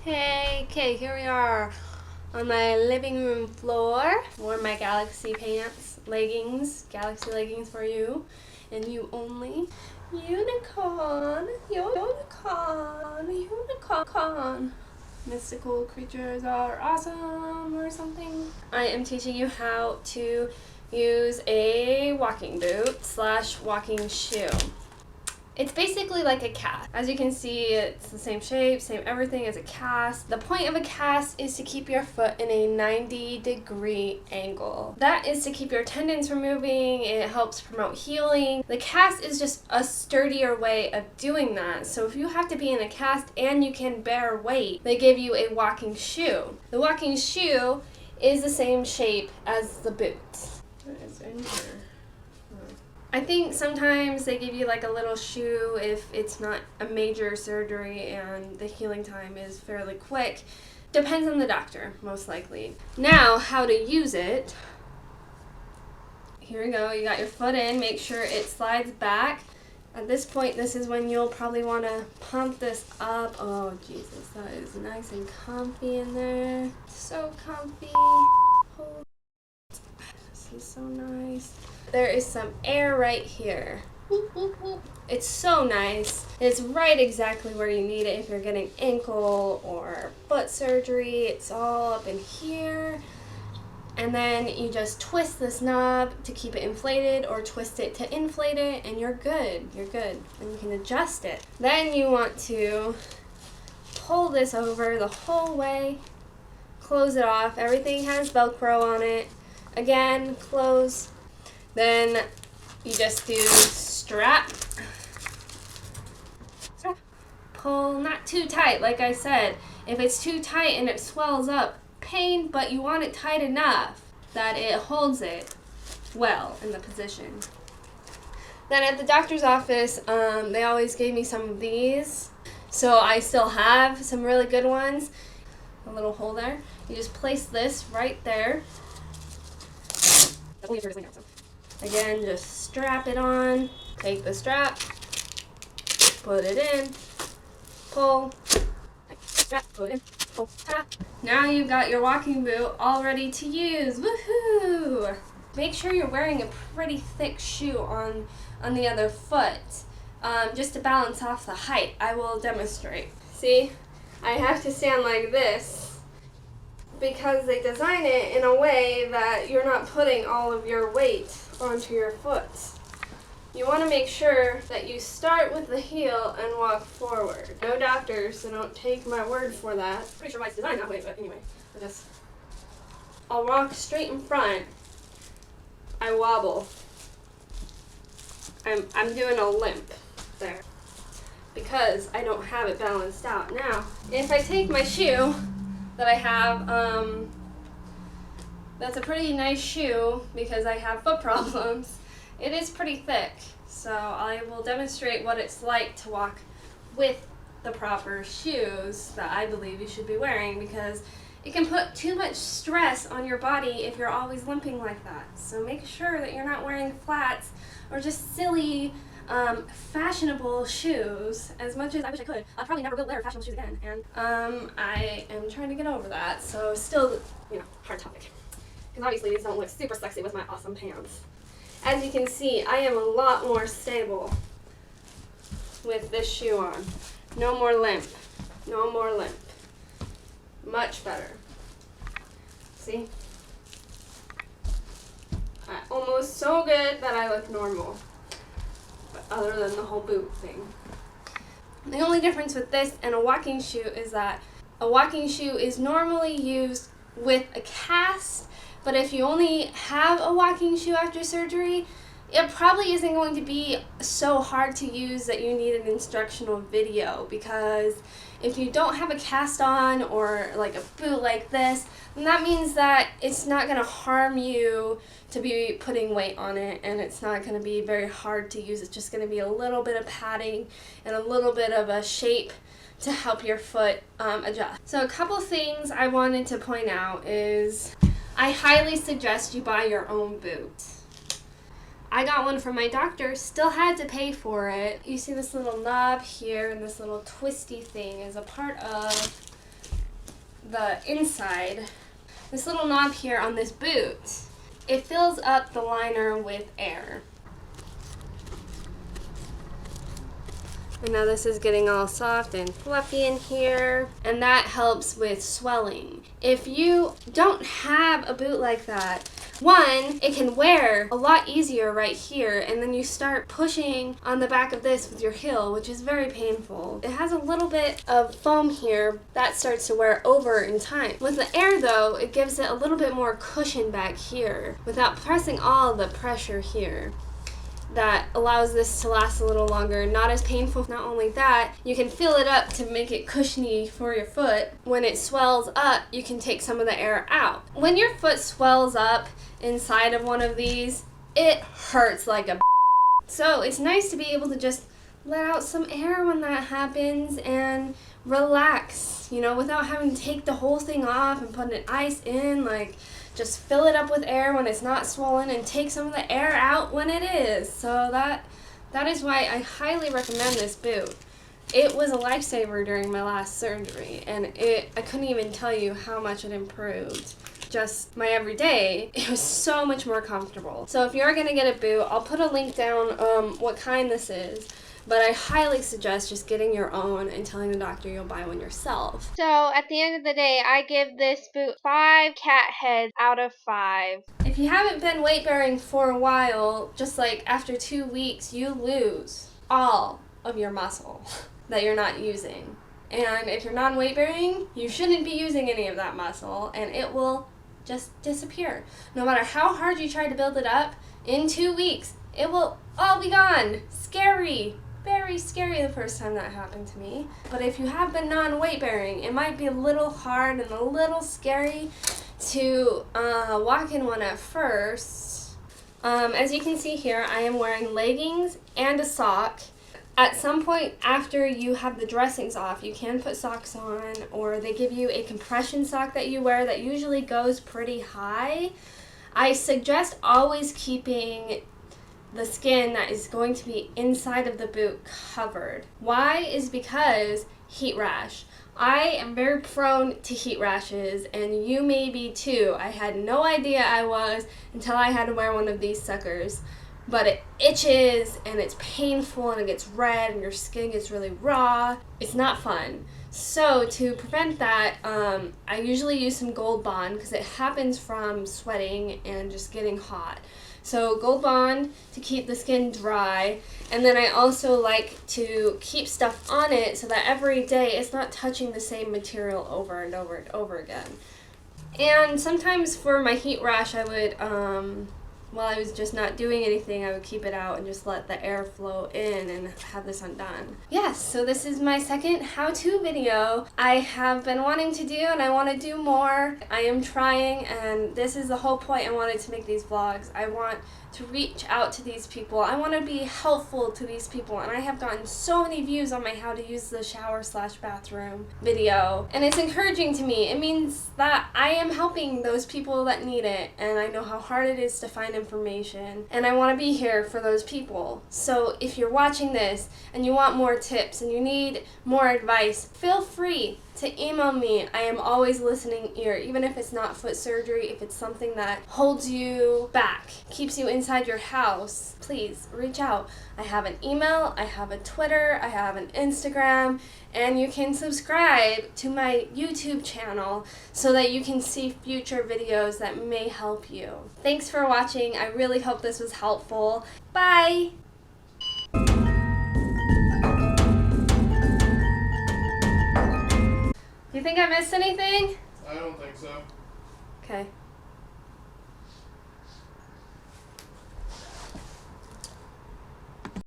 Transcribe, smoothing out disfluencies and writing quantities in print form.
Hey, okay, here we are on my living room floor. Wore my Galaxy pants, leggings, Galaxy leggings for you, and you only. Unicorn, unicorn. Mystical creatures are awesome or something. I am teaching you how to use a walking boot slash walking shoe. It's basically like a cast. As you can see, it's the same shape, same everything as a cast. The point of a cast is to keep your foot in a 90-degree angle. That is to keep your tendons from moving. It helps promote healing. The cast is just a sturdier way of doing that. So if you have to be in a cast and you can bear weight, they give you a walking shoe. The walking shoe is the same shape as the boot. What is in here? I think sometimes they give you like a little shoe if it's not a major surgery and the healing time is fairly quick. Depends on the doctor, most likely. Now, how to use it. Here we go, you got your foot in, make sure it slides back. At this point, this is when you'll probably want to pump this up. Oh, Jesus, that is nice and comfy in there. So comfy. Oh, this is so nice. There is some air right here. It's so nice. It's right exactly where you need it if you're getting ankle or foot surgery. It's all up in here. And then you just twist this knob to keep it inflated or twist it to inflate it and you're good. You're good. And you can adjust it. Then you want to pull this over the whole way. Close it off. Everything has Velcro on it. Again, close. Then you just do strap, pull, not too tight, like I said. If it's too tight and it swells up, pain, but you want it tight enough that it holds it well in the position. Then at the doctor's office, they always gave me some of these. So I still have some really good ones. A little hole there. You just place this right there. Again, just strap it on, take the strap, put it in, pull, strap, put in, pull, tap. Now you've got your walking boot all ready to use. Woohoo! Make sure you're wearing a pretty thick shoe on the other foot, just to balance off the height. I will demonstrate. See, I have to stand like this because they design it in a way that you're not putting all of your weight onto your foot. You want to make sure that you start with the heel and walk forward. No doctor, so don't take my word for that. Pretty sure why it's designed that way, but anyway, I'll walk straight in front. I wobble. I'm doing a limp there because I don't have it balanced out. Now, if I take my shoe that I have, that's a pretty nice shoe because I have foot problems. It is pretty thick, so I will demonstrate what it's like to walk with the proper shoes that I believe you should be wearing because it can put too much stress on your body if you're always limping like that. So make sure that you're not wearing flats or just silly fashionable shoes. As much as I wish I could, I probably never will wear fashionable shoes again, and I am trying to get over that, so still, hard topic. Because obviously these don't look super sexy with my awesome pants. As you can see, I am a lot more stable with this shoe on. No more limp. No more limp. Much better. See? Almost so good that I look normal. But other than the whole boot thing. The only difference with this and a walking shoe is that a walking shoe is normally used with a cast. But if you only have a walking shoe after surgery, it probably isn't going to be so hard to use that you need an instructional video, because if you don't have a cast on or like a boot like this, then that means that it's not going to harm you to be putting weight on it, and it's not going to be very hard to use. It's just going to be a little bit of padding and a little bit of a shape to help your foot adjust. So a couple things I wanted to point out is I highly suggest you buy your own boot. I got one from my doctor, still had to pay for it. You see this little knob here and this little twisty thing is a part of the inside, this little knob here on this boot, it fills up the liner with air. And now this is getting all soft and fluffy in here, and that helps with swelling. If you don't have a boot like that, one, it can wear a lot easier right here, and then you start pushing on the back of this with your heel, which is very painful. It has a little bit of foam here that starts to wear over in time. With the air though, it gives it a little bit more cushion back here without pressing all the pressure here. That allows this to last a little longer, not as painful. Not only that, you can fill it up to make it cushiony for your foot. When it swells up, you can take some of the air out. When your foot swells up inside of one of these, it hurts like a So it's nice to be able to just let out some air when that happens and relax, you know, without having to take the whole thing off and put an ice in. Like, just fill it up with air when it's not swollen and take some of the air out when it is. So that is why I highly recommend this boot. It was a lifesaver during my last surgery, and I couldn't even tell you how much it improved just my everyday. It was so much more comfortable. So if you're gonna get a boot, I'll put a link down what kind this is. But I highly suggest just getting your own and telling the doctor you'll buy one yourself. So at the end of the day, I give this boot 5 cat heads out of 5. If you haven't been weight bearing for a while, just like after 2 weeks, you lose all of your muscle that you're not using. And if you're non-weight bearing, you shouldn't be using any of that muscle, and it will just disappear. No matter how hard you try to build it up, in 2 weeks, it will all be gone. Scary. Very scary the first time that happened to me. But if you have been non-weight bearing, it might be a little hard and a little scary to walk in one at first. As you can see here, I am wearing leggings and a sock. At some point after you have the dressings off, you can put socks on, or they give you a compression sock that you wear that usually goes pretty high. I suggest always keeping the skin that is going to be inside of the boot covered. Why is because heat rash. I am very prone to heat rashes, and you may be too. I had no idea I was until I had to wear one of these suckers. But it itches and it's painful and it gets red and your skin gets really raw. It's not fun. So to prevent that, I usually use some Gold Bond because it happens from sweating and just getting hot. So Gold Bond to keep the skin dry, and then I also like to keep stuff on it so that every day it's not touching the same material over and over and over again. And sometimes for my heat rash, I would, while I was just not doing anything, I would keep it out and just let the air flow in and have this undone. Yes, so this is my second how-to video. I have been wanting to do, and I want to do more. I am trying, and this is the whole point I wanted to make these vlogs. I want to reach out to these people. I want to be helpful to these people, and I have gotten so many views on my how to use the shower/bathroom video, and it's encouraging to me. It means that I am helping those people that need it, and I know how hard it is to find information, and I want to be here for those people. So if you're watching this and you want more tips and you need more advice, feel free to email me. I am always listening ear, even if it's not foot surgery. If it's something that holds you back, keeps you inside your house, please reach out. I have an email, I have a Twitter, I have an Instagram, and you can subscribe to my YouTube channel so that you can see future videos that may help you. Thanks for watching. I really hope this was helpful. Bye! You think I missed anything? I don't think so. Okay.